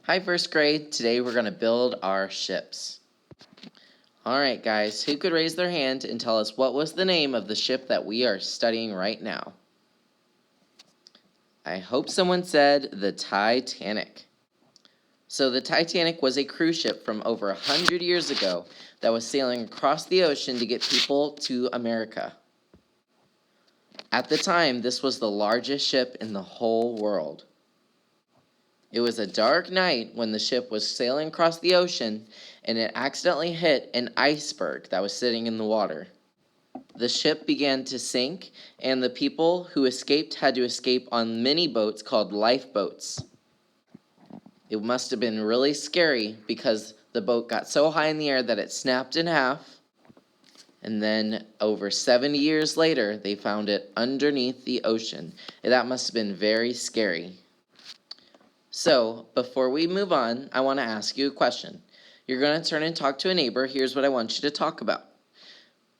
Hi, first grade. Today we're going to build our ships. Alright guys, who could raise their hand and tell us what was the name of the ship that we are studying right now? I hope someone said the Titanic. So the Titanic was a cruise ship from over 100 years ago that was sailing across the ocean to get people to America. At the time, this was the largest ship in the whole world. It was a dark night when the ship was sailing across the ocean, and it accidentally hit an iceberg that was sitting in the water. The ship began to sink, and the people who escaped had to escape on mini boats called lifeboats. It must have been really scary because the boat got so high in the air that it snapped in half, and then over 70 years later, they found it underneath the ocean. That must have been very scary. So, before we move on, I want to ask you a question. You're going to turn and talk to a neighbor. Here's what I want you to talk about.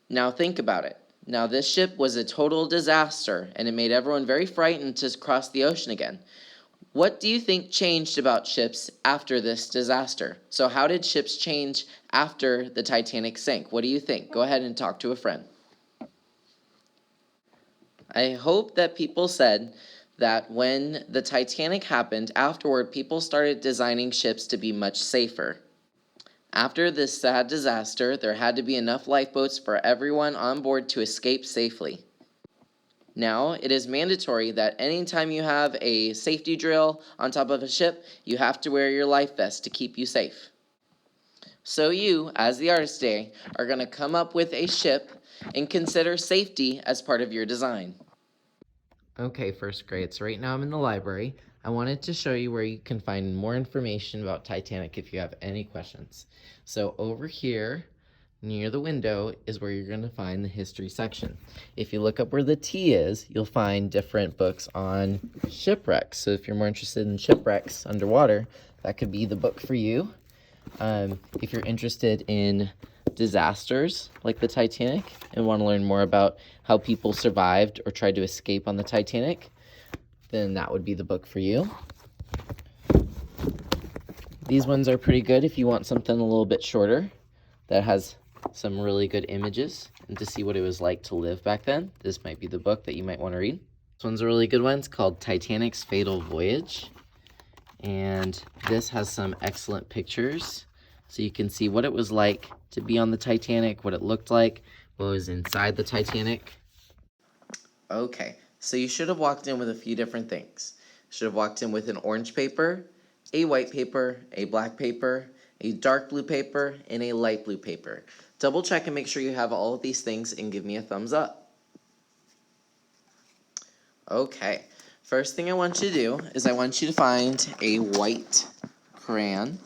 Now think about it. Now this ship was a total disaster, and it made everyone very frightened to cross the ocean again. What do you think changed about ships after this disaster? So how did ships change after the Titanic sank? What do you think? Go ahead and talk to a friend. I hope that people said that when the Titanic happened, afterward people started designing ships to be much safer. After this sad disaster, there had to be enough lifeboats for everyone on board to escape safely. Now, it is mandatory that anytime you have a safety drill on top of a ship, you have to wear your life vest to keep you safe. So you, as the artist today, are going to come up with a ship and consider safety as part of your design. Okay, first grade, so right now I'm in the library. I wanted to show you where you can find more information about Titanic if you have any questions. So over here, near the window, is where you're going to find the history section. If you look up where the T is, you'll find different books on shipwrecks. So if you're more interested in shipwrecks underwater, that could be the book for you. If you're interested in disasters like the Titanic and want to learn more about how people survived or tried to escape on the Titanic, then that would be the book for you. These ones are pretty good if you want something a little bit shorter that has some really good images and to see what it was like to live back then. This might be the book that you might want to read. This one's a really good one. It's called Titanic's Fatal Voyage. And this has some excellent pictures. So you can see what it was like to be on the Titanic, what it looked like, what was inside the Titanic. Okay, so you should have walked in with a few different things. You should have walked in with an orange paper, a white paper, a black paper, a dark blue paper, and a light blue paper. Double check and make sure you have all of these things and give me a thumbs up. Okay, first thing I want you to do is I want you to find a white crayon.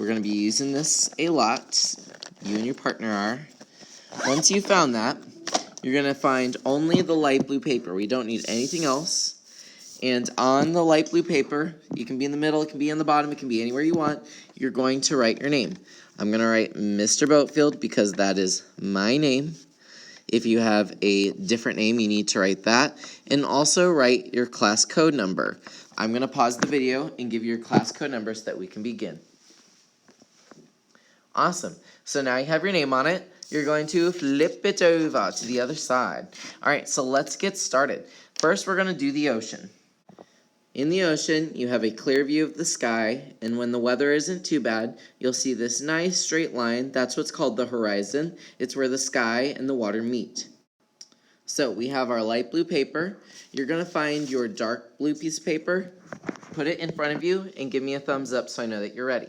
We're going to be using this a lot. You and your partner are. Once you've found that, you're going to find only the light blue paper. We don't need anything else. And on the light blue paper, you can be in the middle, it can be on the bottom, it can be anywhere you want. You're going to write your name. I'm going to write Mr. Boatfield because that is my name. If you have a different name, you need to write that. And also write your class code number. I'm going to pause the video and give you your class code number so that we can begin. Awesome. So now you have your name on it. You're going to flip it over to the other side. All right, so let's get started. First, we're going to do the ocean. In the ocean, you have a clear view of the sky, and when the weather isn't too bad, you'll see this nice straight line. That's what's called the horizon. It's where the sky and the water meet. So we have our light blue paper. You're going to find your dark blue piece of paper, put it in front of you, and give me a thumbs up so I know that you're ready.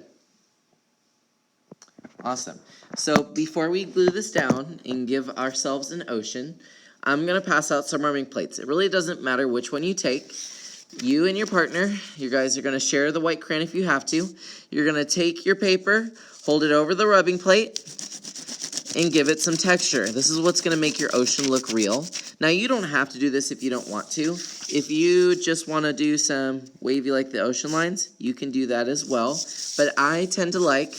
Awesome. So before we glue this down and give ourselves an ocean, I'm going to pass out some rubbing plates. It really doesn't matter which one you take. You and your partner, you guys are going to share the white crayon if you have to. You're going to take your paper, hold it over the rubbing plate, and give it some texture. This is what's going to make your ocean look real. Now, you don't have to do this if you don't want to. If you just want to do some wavy like the ocean lines, you can do that as well. But I tend to like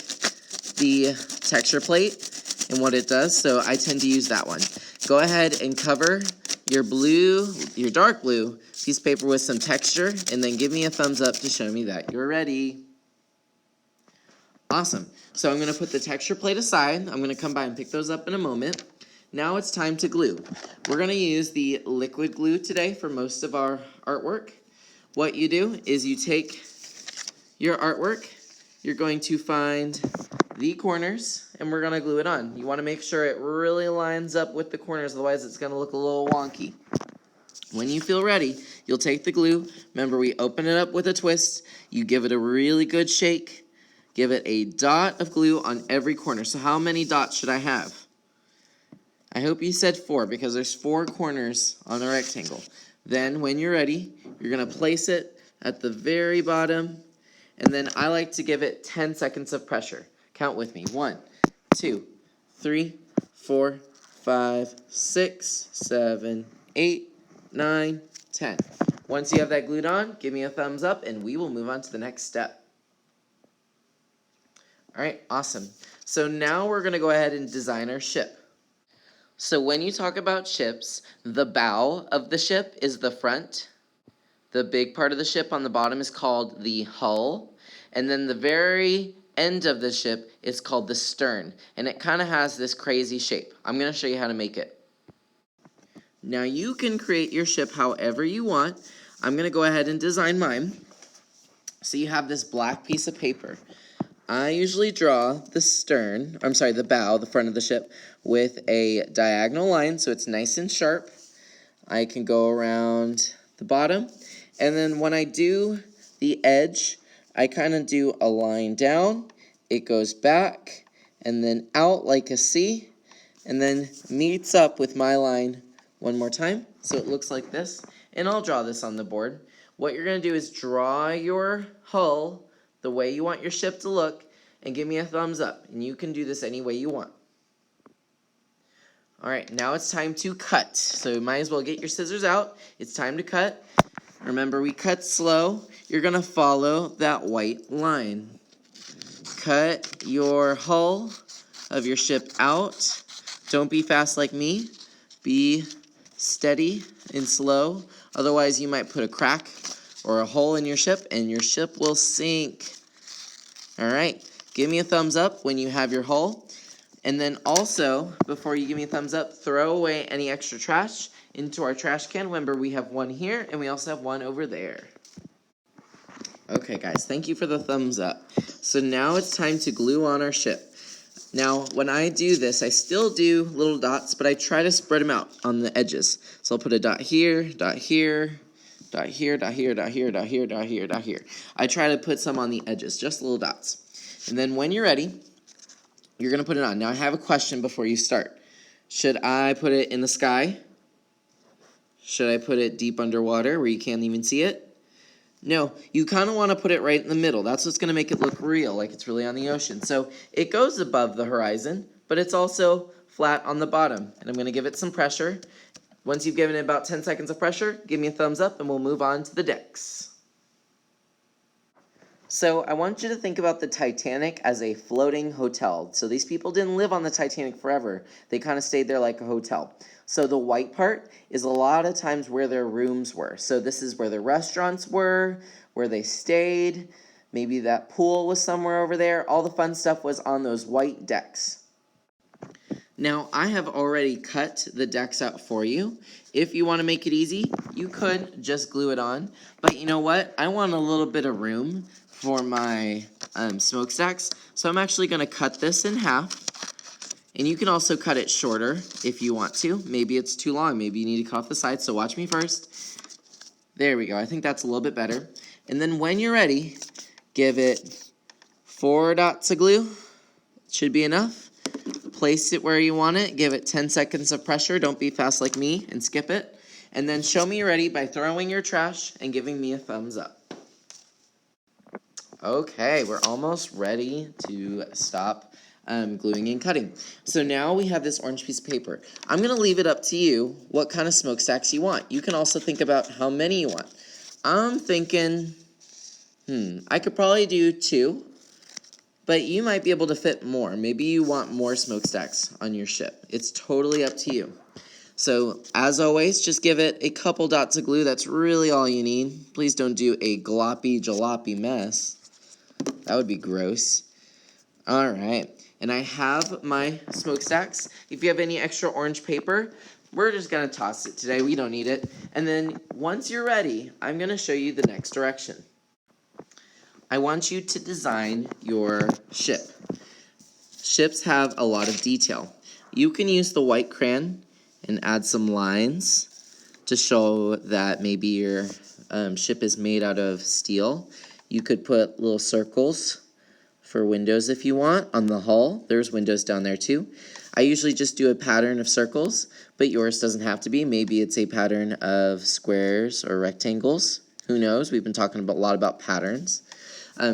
the texture plate and what it does, so I tend to use that one. Go ahead and cover your dark blue piece of paper with some texture, and then give me a thumbs up to show me that you're ready. Awesome. So I'm going to put the texture plate aside. I'm going to come by and pick those up in a moment. Now it's time to glue. We're going to use the liquid glue today for most of our artwork. What you do is you take your artwork, you're going to find the corners, and we're going to glue it on. You want to make sure it really lines up with the corners, otherwise it's going to look a little wonky. When you feel ready, you'll take the glue. Remember, we open it up with a twist. You give it a really good shake. Give it a dot of glue on every corner. So how many dots should I have? I hope you said 4 because there's 4 corners on the rectangle. Then when you're ready, you're going to place it at the very bottom. And then I like to give it 10 seconds of pressure. Count with me. 1, 2, 3, 4, 5, 6, 7, 8, 9, 10. Once you have that glued on, give me a thumbs up and we will move on to the next step. All right, awesome. So now we're going to go ahead and design our ship. So when you talk about ships, the bow of the ship is the front. The big part of the ship on the bottom is called the hull. And then the very end of the ship is called the stern. And it kind of has this crazy shape. I'm going to show you how to make it. Now you can create your ship however you want. I'm going to go ahead and design mine. So you have this black piece of paper. I usually draw the bow, the front of the ship, with a diagonal line so it's nice and sharp. I can go around the bottom. And then when I do the edge, I kind of do a line down. It goes back and then out like a C and then meets up with my line one more time. So it looks like this. And I'll draw this on the board. What you're going to do is draw your hull the way you want your ship to look, and give me a thumbs up. And you can do this any way you want. All right, now it's time to cut. So you might as well get your scissors out. It's time to cut. Remember, we cut slow. You're going to follow that white line. Cut your hull of your ship out. Don't be fast like me. Be steady and slow. Otherwise, you might put a crack or a hole in your ship, and your ship will sink. All right, give me a thumbs up when you have your hull. And then also, before you give me a thumbs up, throw away any extra trash into our trash can. Remember, we have one here, and we also have one over there. Okay, guys, thank you for the thumbs up. So now it's time to glue on our ship. Now, when I do this, I still do little dots, but I try to spread them out on the edges. So I'll put a dot here, dot here, dot here, dot here, dot here, dot here, dot here, dot here. I try to put some on the edges, just little dots. And then when you're ready, you're going to put it on. Now, I have a question before you start. Should I put it in the sky? Should I put it deep underwater where you can't even see it? No, you kind of want to put it right in the middle. That's what's going to make it look real, like it's really on the ocean. So it goes above the horizon, but it's also flat on the bottom. And I'm going to give it some pressure. Once you've given it about 10 seconds of pressure, give me a thumbs up and we'll move on to the decks. So I want you to think about the Titanic as a floating hotel. So these people didn't live on the Titanic forever. They kind of stayed there like a hotel. So the white part is a lot of times where their rooms were. So this is where their restaurants were, where they stayed. Maybe that pool was somewhere over there. All the fun stuff was on those white decks. Now, I have already cut the decks out for you. If you want to make it easy, you could just glue it on. But you know what? I want a little bit of room for my smokestacks. So I'm actually going to cut this in half. And you can also cut it shorter if you want to. Maybe it's too long. Maybe you need to cut off the sides. So watch me first. There we go. I think that's a little bit better. And then when you're ready, give it 4 dots of glue. It should be enough. Place it where you want it. Give it 10 seconds of pressure. Don't be fast like me and skip it. And then show me you're ready by throwing your trash and giving me a thumbs up. Okay, we're almost ready to stop gluing and cutting. So now we have this orange piece of paper. I'm going to leave it up to you what kind of smokestacks you want. You can also think about how many you want. I'm thinking, I could probably do 2. But you might be able to fit more. Maybe you want more smokestacks on your ship. It's totally up to you. So, as always, just give it a couple dots of glue. That's really all you need. Please don't do a gloppy jalopy mess. That would be gross. All right, and I have my smokestacks. If you have any extra orange paper, we're just gonna toss it today. We don't need it. And then once you're ready, I'm gonna show you the next direction. I want you to design your ship. Ships have a lot of detail. You can use the white crayon and add some lines to show that maybe your ship is made out of steel. You could put little circles for windows if you want on the hull. There's windows down there too. I usually just do a pattern of circles, but yours doesn't have to be. Maybe it's a pattern of squares or rectangles. Who knows? We've been talking a lot about patterns.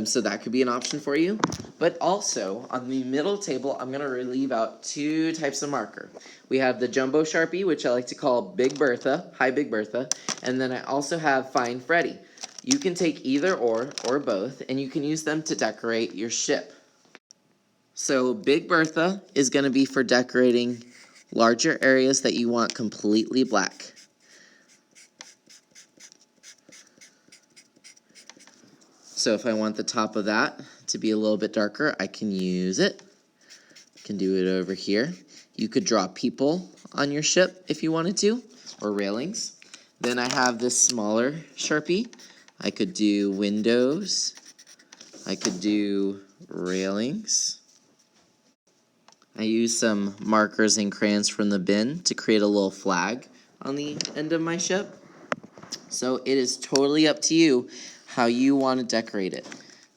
So that could be an option for you. But also, on the middle table, I'm going to leave out two types of marker. We have the Jumbo Sharpie, which I like to call Big Bertha, Hi Big Bertha, and then I also have Fine Freddy. You can take either or both, and you can use them to decorate your ship. So Big Bertha is going to be for decorating larger areas that you want completely black. So if I want the top of that to be a little bit darker, I can use it. I can do it over here. You could draw people on your ship if you wanted to, or railings. Then I have this smaller Sharpie. I could do windows. I could do railings. I use some markers and crayons from the bin to create a little flag on the end of my ship. So it is totally up to you how you want to decorate it.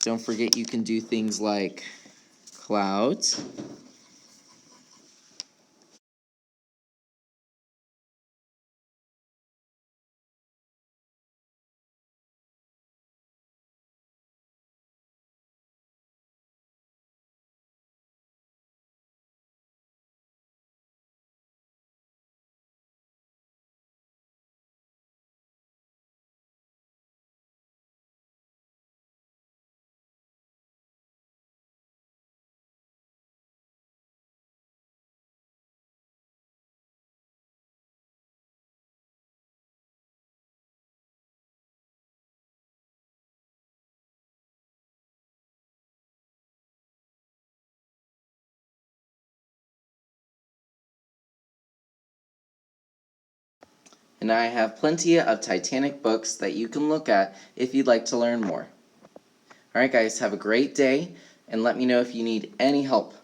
Don't forget you can do things like clouds. And I have plenty of Titanic books that you can look at if you'd like to learn more. Alright guys, have a great day, and let me know if you need any help.